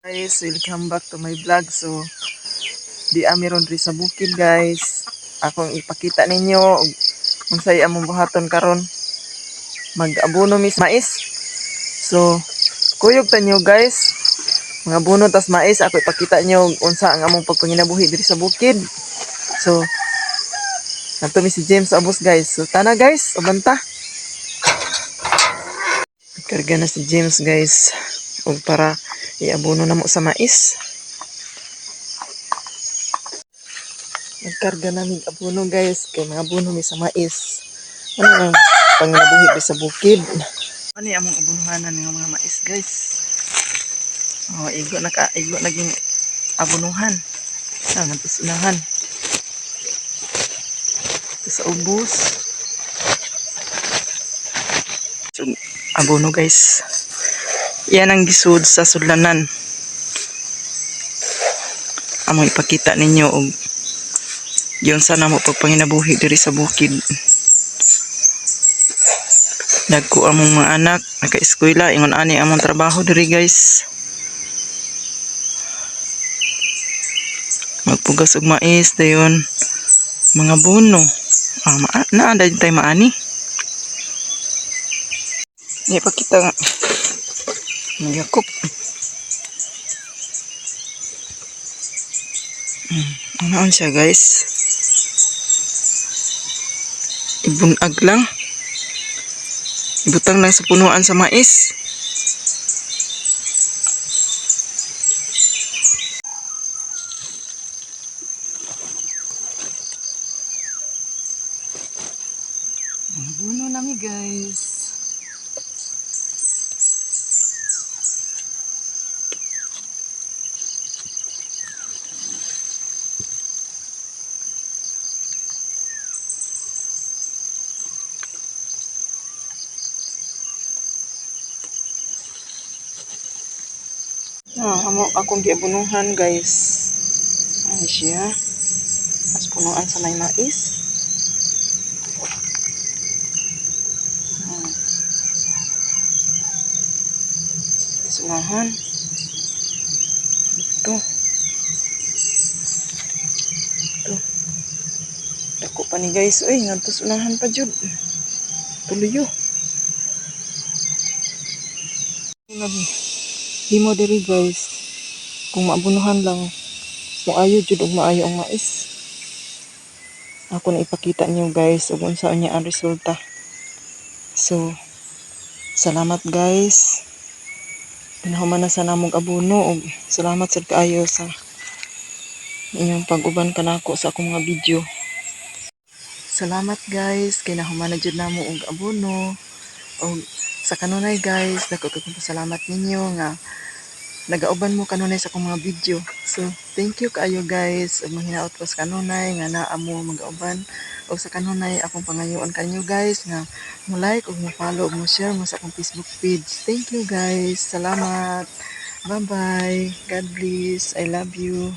Guys, welcome back to my vlog. So, di amiron rin sa bukid guys. Akong ipakita ninyo kung sa'yo among buhaton karon mag-abono mis mais. So, kuyog tanyo guys. Mga buno tas mais ako ipakita nyo unsa ang among pagpanginabuhi diri sa bukid. So, nato mi si James Abos guys. So, tana guys, abanta. Karga na si James guys. O para iabono na mo sa mais. Nagkarga namin abono guys. Kay mga abono mi sa mais. Ano ang panginabuhi sa bukid. Ano yung among abunuhanan ng mga mais guys. Igo naging abunuhan. Nagpas unahan. Ito sa ubos. So, abono guys. Yan ang gisud sa sudlanan. Among ipakita ninyo og yung sana mo pagpanginabuhi diri sa bukid. Dagko among mga anak naka-eskwela ingon ani among trabaho diri guys. Magpugas og mais dayon mga buno. Naa dayon tay maani. Ni pakita nga. Nagyakop. Ano siya guys? Ibunag lang. Ibutang lang sa punuan sa mais. Buno nami guys. Akong giabunuhan guys. Ano siya? Mas punuan sa may mais. Sumahan. Ito. Dako pa ni guys. Uy, ngantos unahan pa jud. Tuloyo. Himo diri guys. Kung maabunuhan lang, maayo jud og maayo ang mais. Ako na ipakita niyo guys ug unsa unya ang resulta. So, salamat guys. Pinahuman na sa namong abono ug salamat sad kaayo sa inyong pag-uban kanako sa akong mga video. Salamat guys kay nahuman na jud namo og abono. Og sa kanunay guys, dako kayong pasalamat ninyo nga nagauban mo kanunay sa akong mga video. So, thank you kaayo guys. Ug manghinaot ko sa kanunay nga naa mo magauban. O sa kanunay akong pangayoon kanyo guys nga mo like ug mo follow ug mo share mo sa akong Facebook page. Thank you guys. Salamat. Bye-bye. God bless. I love you.